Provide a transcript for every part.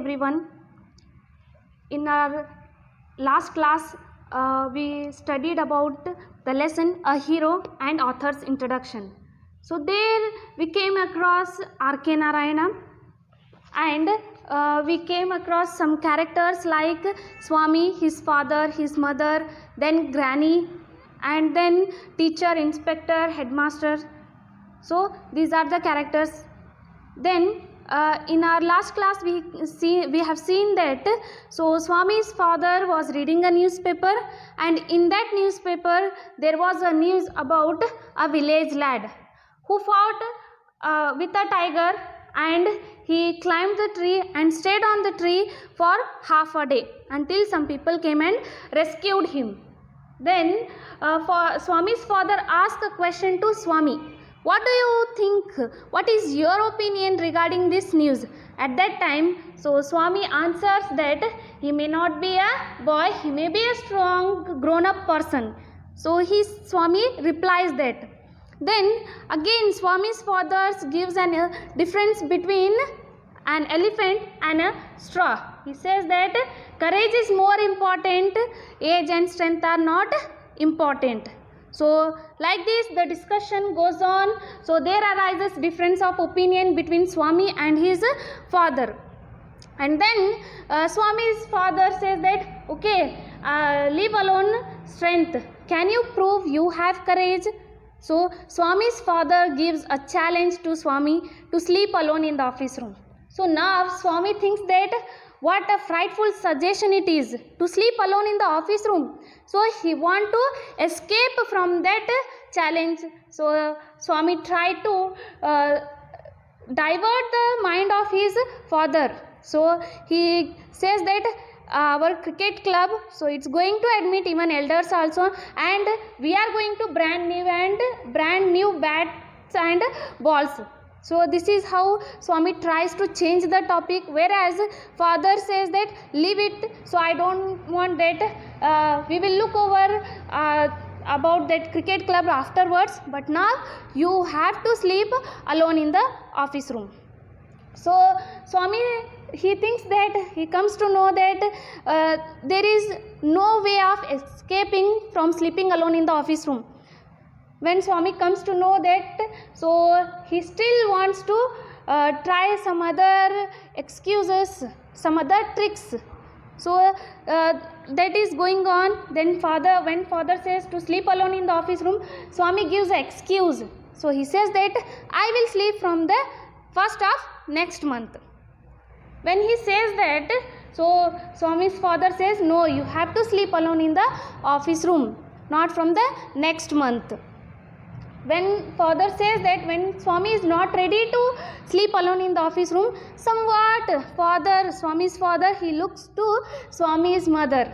everyone. In our last class, we studied about the lesson A Hero and Author's Introduction. So there we came across R.K. Narayana, and we came across some characters like Swami, his father, his mother, then Granny, and then teacher, inspector, headmaster. So these are the characters. Then in our last class we have seen that Swami's father was reading a newspaper, and in that newspaper there was a news about a village lad who fought with a tiger, and he climbed the tree and stayed on the tree for half a day until some people came and rescued him. Then Swami's father asked a question to Swami. What do you think? What is your opinion regarding this news? At that time, Swami answers that he may not be a boy, he may be a strong grown-up person. So Swami replies that. Then again Swami's father gives a difference between an elephant and a straw. He says that courage is more important, age and strength are not important. So like this the discussion goes on. So there arises difference of opinion between Swami and his father. And then Swami's father says that, okay, leave alone strength. Can you prove you have courage? So Swami's father gives a challenge to Swami to sleep alone in the office room. So now Swami thinks that what a frightful suggestion it is to sleep alone in the office room. So he want to escape from that challenge. So Swami tried to divert the mind of his father. So he says that our cricket club, so it's going to admit even elders also, and we are going to brand new bats and balls. So this is how Swami tries to change the topic, whereas father says that leave it, so I don't want that, we will look over about that cricket club afterwards, but now you have to sleep alone in the office room. So Swami, he thinks that, he comes to know that there is no way of escaping from sleeping alone in the office room. When Swami comes to know that, so he still wants to try some other excuses, some other tricks. So that is going on. Then when father says to sleep alone in the office room, Swami gives an excuse. So he says that I will sleep from the 1st of next month. When he says that, so Swami's father says, no, you have to sleep alone in the office room, not from the next month. When father says that, when Swami is not ready to sleep alone in the office room, somewhat Swami's father, he looks to Swami's mother.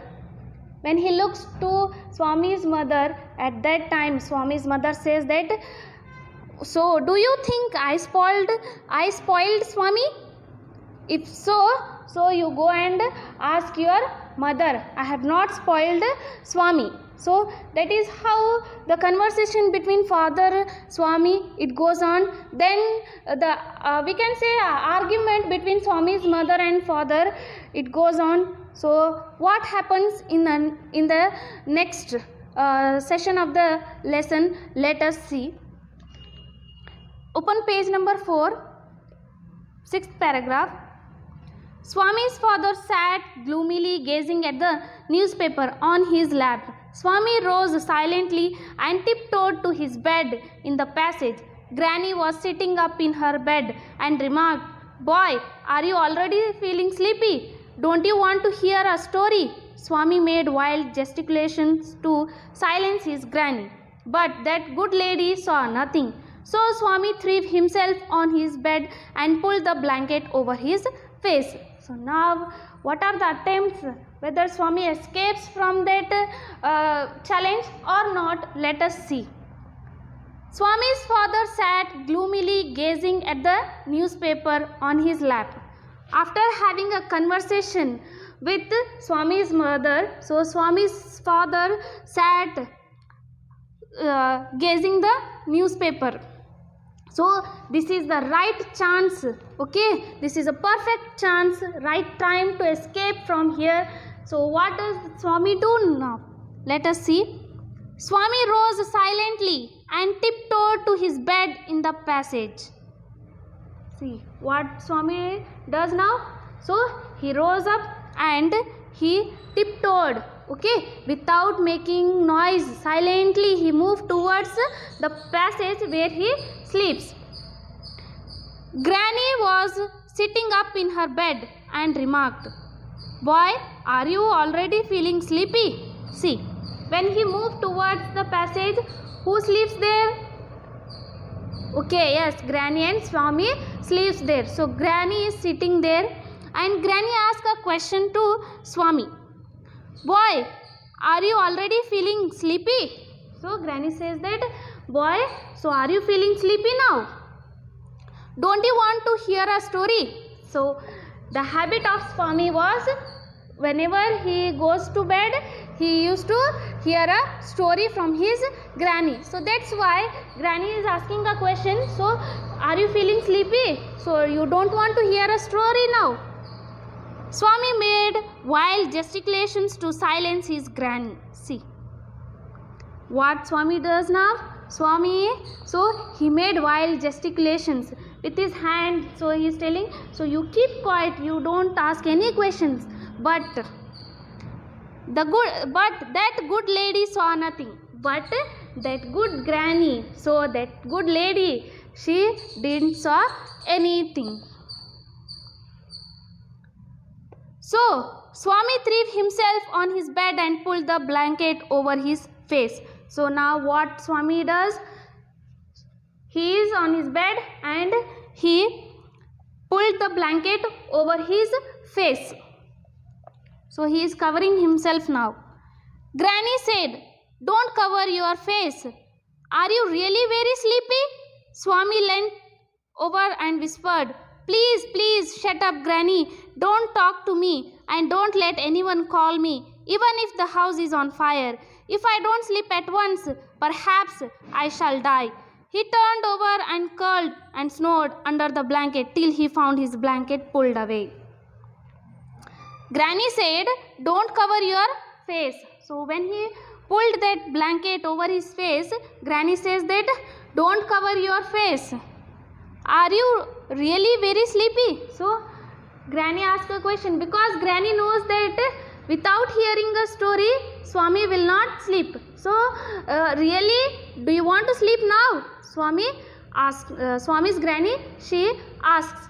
When he looks to Swami's mother, at that time Swami's mother says that, so do you think I spoiled Swami? If so you go and ask your mother. I have not spoiled Swami. So that is how the conversation between father Swami, it goes on. Then we can say argument between Swami's mother and father, it goes on. So what happens in the next session of the lesson, let us see. Open page number 4, 6th paragraph. Swami's father sat gloomily gazing at the newspaper on his lap. Swami rose silently and tiptoed to his bed in the passage. Granny was sitting up in her bed and remarked, "Boy, are you already feeling sleepy? Don't you want to hear a story?" Swami made wild gesticulations to silence his granny, but that good lady saw nothing. So Swami threw himself on his bed and pulled the blanket over his face. So now what are the attempts, whether Swami escapes from that challenge or not, let us see. Swami's father sat gloomily gazing at the newspaper on his lap. After having a conversation with Swami's mother, so Swami's father sat gazing the newspaper. So this is the right chance, okay, this is a perfect chance, right time to escape from here. So what does Swami do now? Let us see. Swami rose silently and tiptoed to his bed in the passage. See what Swami does now. So he rose up and he tiptoed, okay, without making noise. Silently he moved towards the passage where he sleeps. Granny was sitting up in her bed and remarked, "Boy, are you already feeling sleepy?" See, when he moved towards the passage, who sleeps there? Okay, yes, Granny and Swami sleeps there. So Granny is sitting there and Granny asked a question to Swami. "Boy, are you already feeling sleepy?" So Granny says that, "Boy, so are you feeling sleepy now? Don't you want to hear a story?" So the habit of Swami was, whenever he goes to bed, he used to hear a story from his granny. So that's why Granny is asking a question. So are you feeling sleepy? So you don't want to hear a story now? Swami made wild gesticulations to silence his granny. See what Swami does now. Swami, so he made wild gesticulations with his hand. So he is telling, so you keep quiet, you don't ask any questions. But that good lady saw nothing. But that good granny, so that good lady, she didn't saw anything. So Swami threw himself on his bed and pulled the blanket over his face. So now what Swami does? He is on his bed and he pulled the blanket over his face. So he is covering himself now. Granny said, "Don't cover your face. Are you really very sleepy?" Swami leant over and whispered, "Please, please, shut up, Granny. Don't talk to me and don't let anyone call me, even if the house is on fire. If I don't sleep at once, perhaps I shall die." He turned over and curled and snored under the blanket till he found his blanket pulled away. Granny said, "Don't cover your face." So when he pulled that blanket over his face, Granny says that, "Don't cover your face. Are you really very sleepy?" So Granny asked a question, because Granny knows that without hearing a story, Swami will not sleep. So really, do you want to sleep now? Swami asks. Swami's granny, she asks.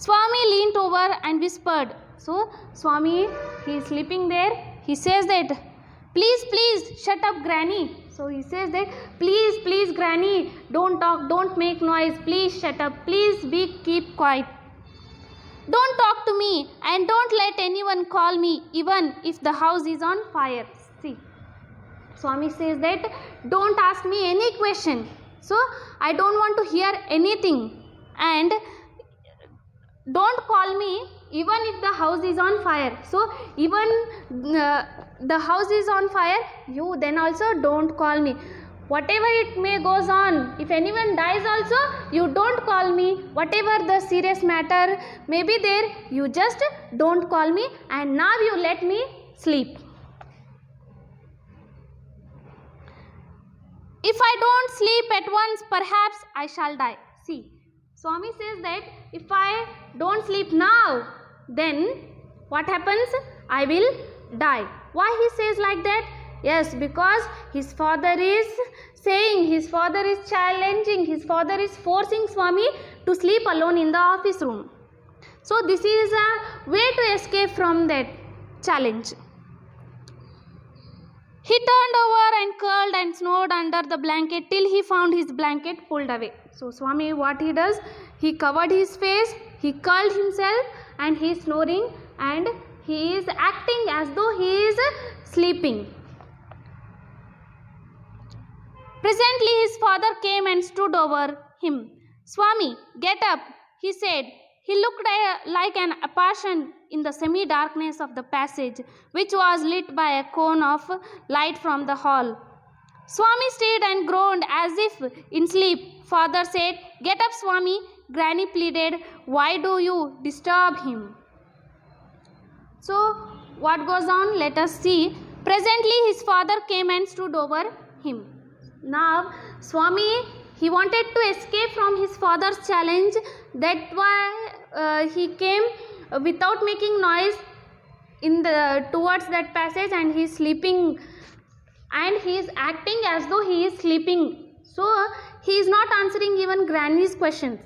Swami leaned over and whispered. So Swami, he is sleeping there. He says that, "Please, please, shut up, Granny." So he says that, "Please, please, Granny, don't talk, don't make noise. Please shut up. Please keep quiet. Don't talk to me and don't let anyone call me, even if the house is on fire." See, Swami says that, "Don't ask me any question. So I don't want to hear anything, and don't call me even if the house is on fire." So even the house is on fire, you then also don't call me. Whatever it may goes on, if anyone dies also, you don't call me. Whatever the serious matter may be there, you just don't call me, and now you let me sleep. If I don't sleep at once, perhaps I shall die. See, Swami says that if I don't sleep now, then what happens? I will die. Why he says like that? Yes, because his father is saying, his father is challenging, his father is forcing Swami to sleep alone in the office room. So this is a way to escape from that challenge. He turned over and curled and snored under the blanket till he found his blanket pulled away. So Swami, what he does? He covered his face, he curled himself, and he is snoring, and he is acting as though he is sleeping. Presently his father came and stood over him. "Swami, get up," he said. He looked like an apparition in the semi-darkness of the passage, which was lit by a cone of light from the hall. Swami stirred and groaned as if in sleep. Father said, "Get up, Swami." Granny pleaded, "Why do you disturb him?" So, what goes on? Let us see. Presently, his father came and stood over him. Now, Swami, he wanted to escape from his father's challenge. That's why he came without making noise towards that passage, and he is sleeping, and he is acting as though he is sleeping. So, he is not answering even Granny's questions.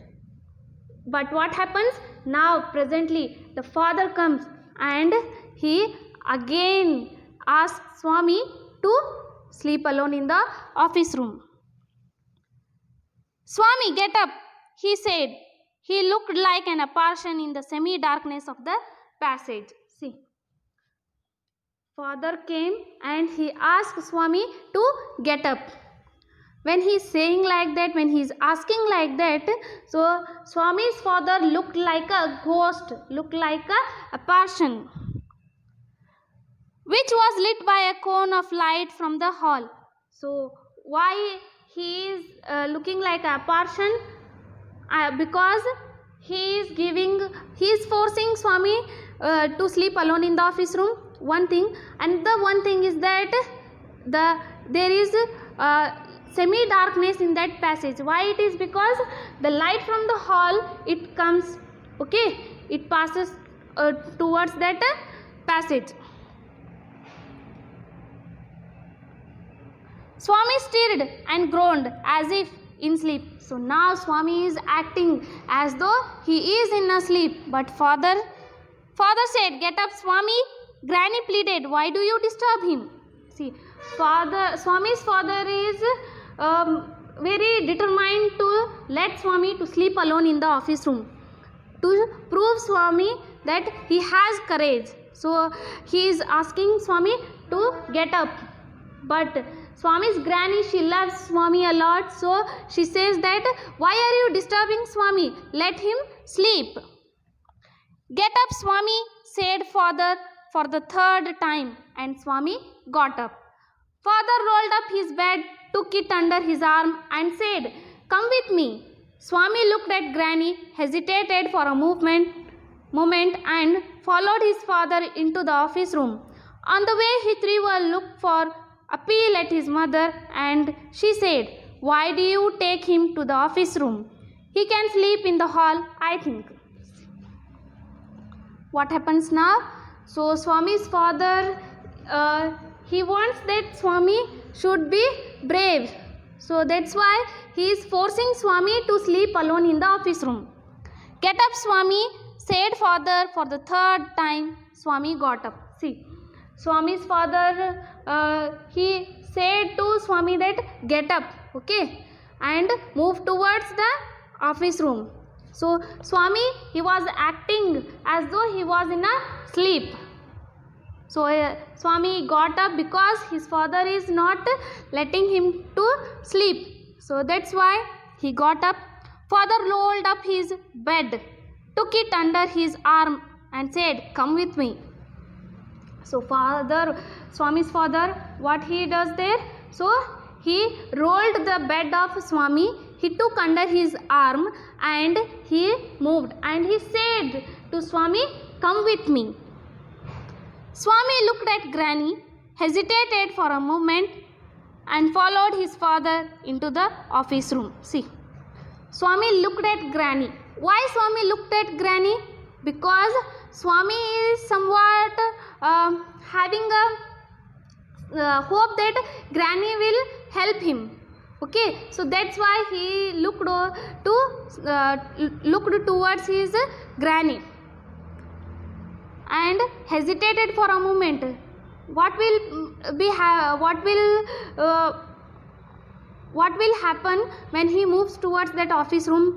But what happens? Now, presently, the father comes and he again asks Swami to sleep alone in the office room. "Swami, get up," he said. He looked like an apparition in the semi-darkness of the passage. See, father came and he asked Swami to get up. When he is saying like that, when he is asking like that, so Swami's father looked like a ghost, looked like a apparition, which was lit by a cone of light from the hall. So, why he is looking like a apparition? Because he is forcing Swami to sleep alone in the office room. One thing, and the one thing is that there is semi-darkness in that passage. Why it is? Because the light from the hall, it comes, okay, it passes towards that passage. Swami stirred and groaned as if in sleep. So now Swami is acting as though he is in a sleep. But father said, "Get up, Swami." Granny pleaded, "Why do you disturb him?" See, Swami's father is very determined to let Swami to sleep alone in the office room, to prove Swami that he has courage. So he is asking Swami to get up. But Swami's granny, she loves Swami a lot, so she says that, "Why are you disturbing Swami? Let him sleep." "Get up, Swami," said father for the third time, and Swami got up. Father rolled up his bed, took it under his arm and said, "Come with me." Swami looked at Granny, hesitated for a moment and followed his father into the office room. On the way, he threw a look for appeal at his mother, and she said, "Why do you take him to the office room? He can sleep in the hall, I think." What happens now? So Swami's father, he wants that Swami should be brave. So that's why he is forcing Swami to sleep alone in the office room. "Get up, Swami," said father for the third time. Swami got up. See, Swami's father, he said to Swami that, "Get up," okay, and move towards the office room. So Swami, he was acting as though he was in a sleep. So Swami got up because his father is not letting him to sleep. So that's why he got up. Father rolled up his bed, took it under his arm and said, "Come with me." So Swami's father, what he does there? So he rolled the bed of Swami, he took under his arm and he moved, and he said to Swami, "Come with me." Swami looked at Granny, hesitated for a moment and followed his father into the office room. See, Swami looked at Granny. Why Swami looked at Granny? Because Swami is somewhat having a hope that Granny will help him. Okay, so that's why he looked towards his Granny and hesitated for a moment. What will happen when he moves towards that office room?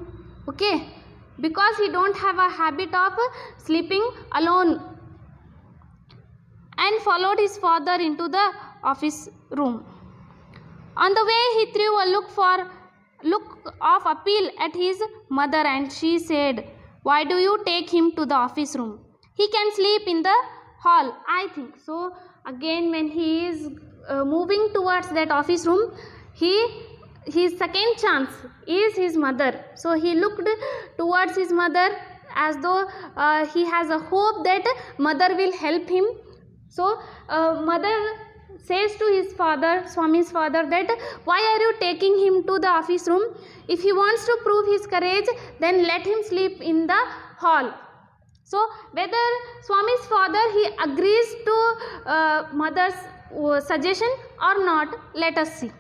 Okay, because he don't have a habit of sleeping alone, and followed his father into the office room. On the way, he threw a look of appeal at his mother, and she said, "Why do you take him to the office room? He can sleep in the hall, I think." So again, when he is moving towards that office room, his second chance is his mother. So he looked towards his mother as though he has a hope that mother will help him. So mother says to his father, Swami's father, that why are you taking him to the office room? If he wants to prove his courage, then let him sleep in the hall. So whether Swami's father he agrees to mother's suggestion or not, let us see.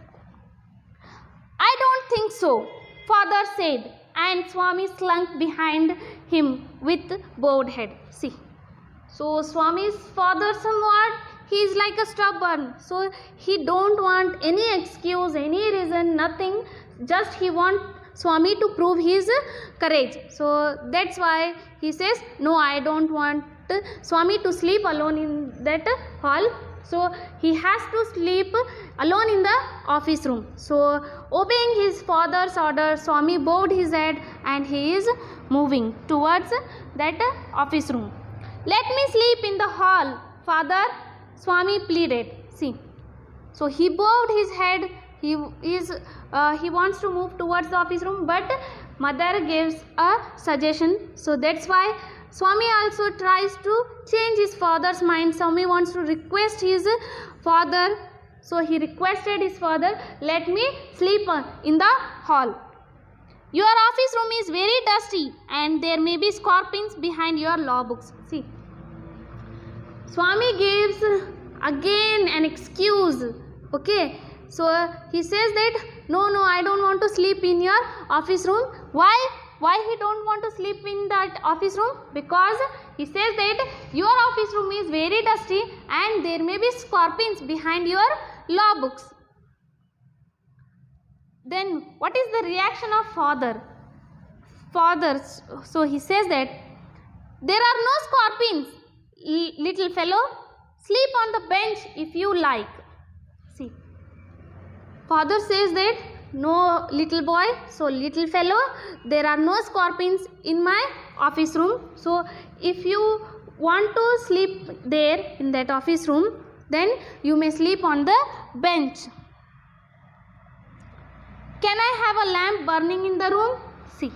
I don't think so, father said, and Swami slunk behind him with bowed head. See. So Swami's father somewhat, he is like a stubborn. So he don't want any excuse, any reason, nothing. Just he want Swami to prove his courage. So that's why he says, no, I don't want Swami to sleep alone in that hall. So he has to sleep alone in the office room. So obeying his father's order, Swami bowed his head and he is moving towards that office room. Let me sleep in the hall, father, Swami pleaded. See, so he bowed his head. He wants to move towards the office room, but mother gives a suggestion. So that's why Swami also tries to change his father's mind. Swami wants to request his father. So he requested his father, let me sleep in the hall. Your office room is very dusty and there may be scorpions behind your law books. See, Swami gives again an excuse. Okay, so he says that no, I don't want to sleep in your office room. Why he don't want to sleep in that office room? Because he says that your office room is very dusty and there may be scorpions behind your law books. Then what is the reaction of father? So he says that there are no scorpions, little fellow. Sleep on the bench if you like. See, father says that no, little boy, so little fellow, there are no scorpions in my office room. So if you want to sleep there in that office room, then you may sleep on the bench. Can I have a lamp burning in the room? See,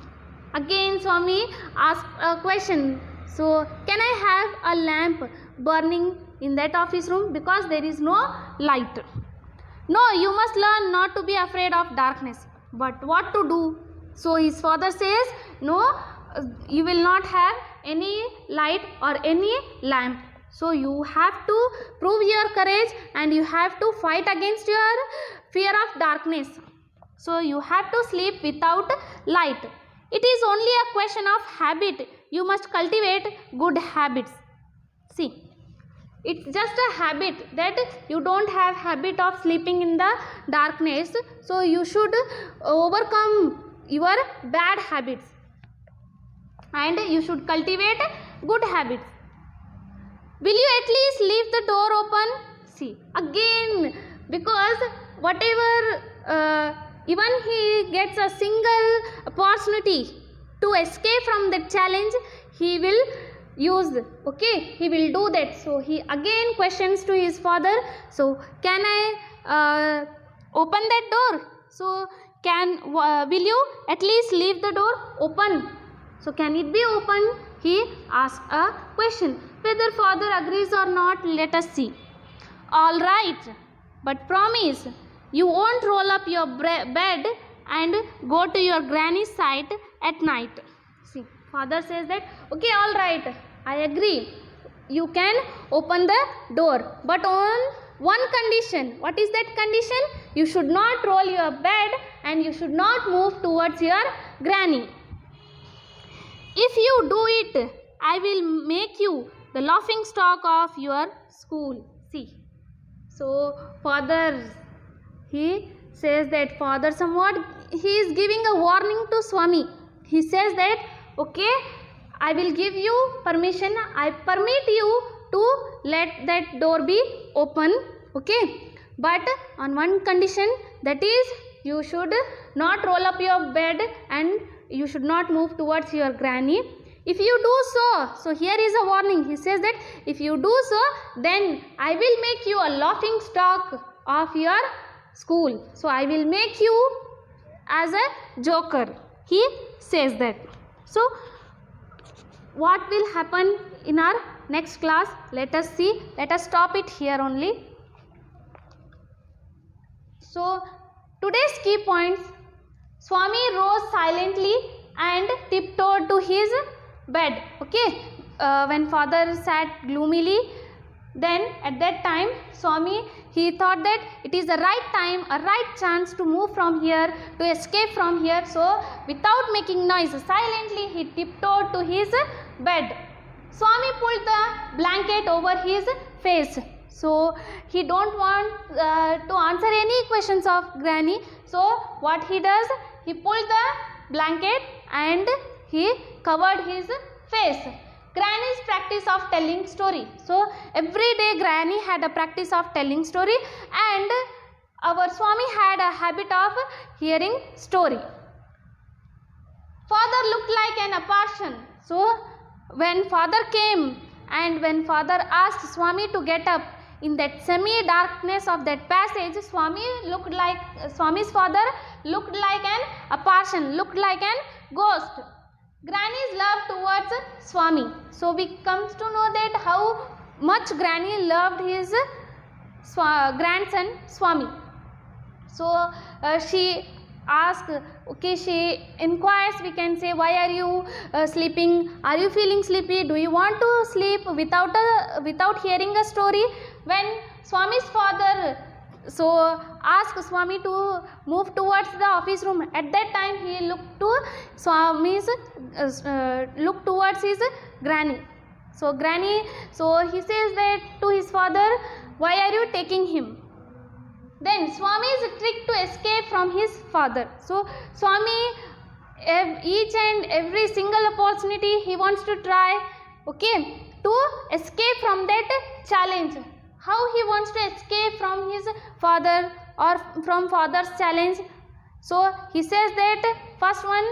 again Swami asked a question. So can I have a lamp burning in that office room? Because there is no light. No, you must learn not to be afraid of darkness. But what to do? So his father says, no, you will not have any light or any lamp. So you have to prove your courage and you have to fight against your fear of darkness. So you have to sleep without light. It is only a question of habit. You must cultivate good habits. See, it's just a habit that you don't have habit of sleeping in the darkness. So you should overcome your bad habits and you should cultivate good habits. Will you at least leave the door open? See, again, because whatever, even he gets a single opportunity to escape from the challenge, he will use, okay, he will do that. So he again questions to his father, so can I open that door? So will you at least leave the door open? So can it be open? He asks a question. Whether father agrees or not, let us see. All right, but promise you won't roll up your bed and go to your granny's side at night. See, father says that, okay, all right, I agree. You can open the door, but on one condition. What is that condition? You should not roll your bed and you should not move towards your granny. If you do it, I will make you the laughing stock of your school. See, so father, he says that father somewhat, he is giving a warning to Swami. He says that, okay, I will give you permission, I permit you to let that door be open, okay, but on one condition, that is you should not roll up your bed and you should not move towards your granny. If you do so here is a warning. He says that if you do so, then I will make you a laughing stock of your school. So I will make you as a joker. He says that. So what will happen in our next class? Let us see. Let us stop it here only. So today's key points: Swami rose silently and tiptoed to his bed. Okay, when father sat gloomily, then at that time Swami, he thought that it is the right time, a right chance to move from here, to escape from here. So without making noise, silently he tiptoed to his bed. Swami pulled the blanket over his face. So he don't want to answer any questions of Granny. So what he does, he pulled the blanket and he covered his face. Granny's practice of telling story. So every day Granny had a practice of telling story, and our Swami had a habit of hearing story. Father looked like an apparition. So when father came and when father asked Swami to get up, in that semi-darkness of that passage, Swami's father looked like an apparition, looked like an ghost. Granny's love towards Swami. So we comes to know that how much Granny loved his grandson Swami. So she asked, okay, she inquires, we can say, why are you sleeping? Are you feeling sleepy? Do you want to sleep without hearing a story? When Swami's father asked Swami to move towards the office room, at that time he looked towards his granny. So he says that to his father, why are you taking him? Then Swami's trick to escape from his father. So Swami, each and every single opportunity he wants to try, okay, to escape from that challenge. How he wants to escape from his father or from father's challenge? So he says that first one,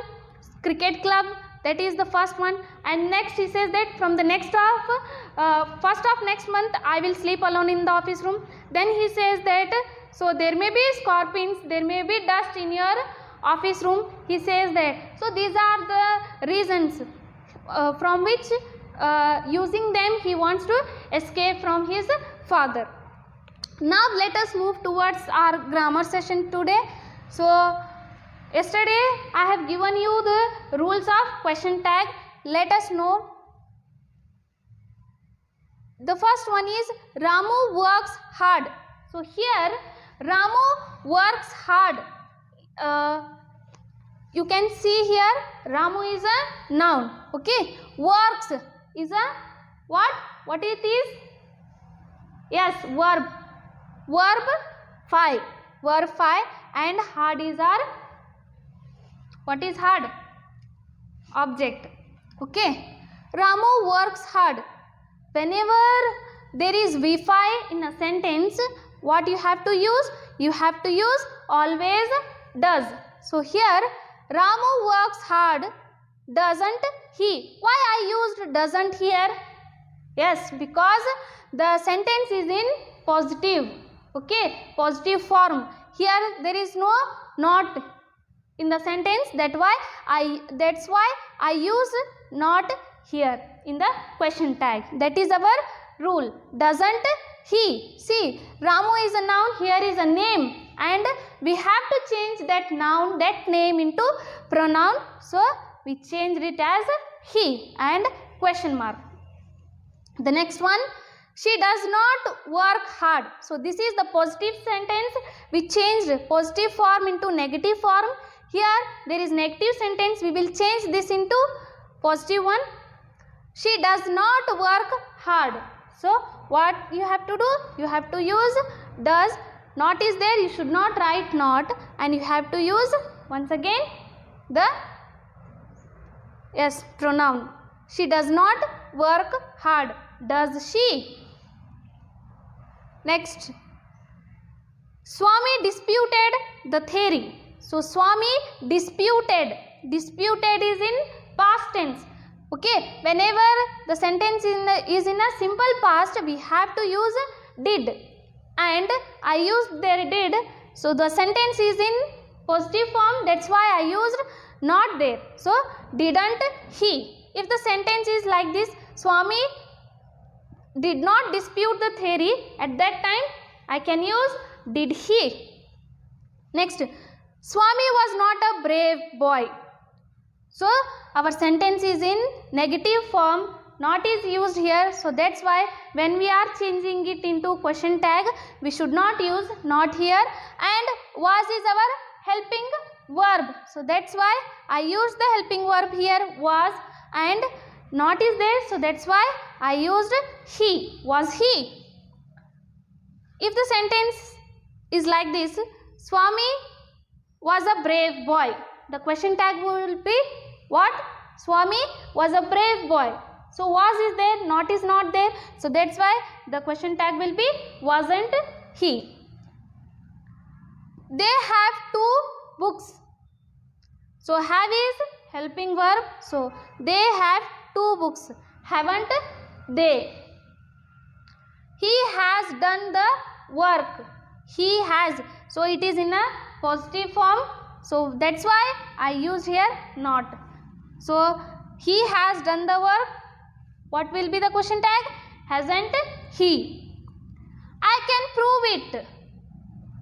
cricket club, that is the first one, and next he says that from the next first of next month I will sleep alone in the office room. Then he says that so there may be scorpions, there may be dust in your office room, he says that. So these are the reasons from which using them he wants to escape from his father. Now let us move towards our grammar session today. So yesterday I have given you the rules of question tag. Let us know. The first one is Ramu works hard. So here Ramu works hard. You can see here Ramu is a noun. Okay, works is a what? What it is? Yes, verb. Verb 5. Verb 5, and hard is our, what is hard? Object. Okay. Ramu works hard. Whenever there is V5 in a sentence, what you have to use? You have to use always does. So here Ramu works hard, doesn't he? Why I used doesn't here? Yes, because the sentence is in positive, okay, positive form. Here there is no not in the sentence, that's why I use not here in the question tag. That is our rule. Doesn't he? See, Ramu is a noun, here is a name, and we have to change that noun, that name into pronoun. So we changed it as he and question mark. The next one, she does not work hard. So this is the positive sentence. We changed positive form into negative form. Here there is negative sentence. We will change this into positive one. She does not work hard. So what you have to do? You have to use does. Not is there. You should not write not, and you have to use once again the pronoun. She does not work hard. Does she? Next, Swami disputed the theory. So Swami disputed. Disputed is in past tense. Okay, whenever the sentence is in a simple past, we have to use did. and I used they did. So the sentence is in positive form, that's why I used not there. So didn't he. If the sentence is like this, Swami did not dispute the theory, at that time I can use did he. Next, Swami was not a brave boy. So our sentence is in negative form, not is used here. So that's why when we are changing it into question tag, we should not use not here, and was is our helping verb. So that's why I used the helping verb here was, and not is there. So that's why I used he. Was he. If the sentence is like this, Swami was a brave boy, the question tag will be what? Swami was a brave boy. So was is there, not is not there. So that's why the question tag will be wasn't he. They have 2 books. So have is helping verb. So they have 2 books. Haven't they? He has done the work. He has. So it is in a positive form. So that's why I used here not. So he has done the work. What will be the question tag? Hasn't he? I can prove it.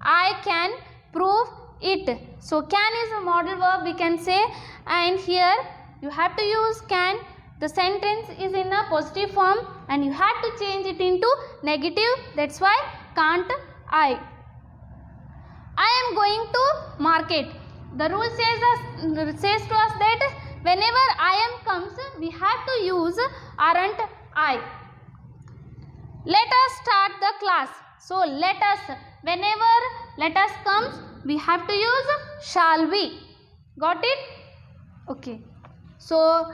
I can prove it. So can is a modal verb, we can say, and here you have to use can. The sentence is in a positive form and you have to change it into negative. That's why can't I. I am going to market. The rule says to us that whenever I am comes, we have to use aren't I. Let us start the class. So let us, whenever let us comes, we have to use shall we. Got it? Okay. So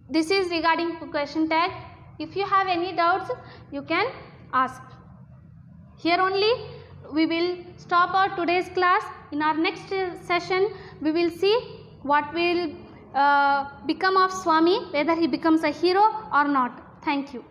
this is regarding question tag. If you have any doubts, you can ask. Here only we will stop our today's class. In our next session, we will see what will become of Swami, whether he becomes a hero or not. Thank you.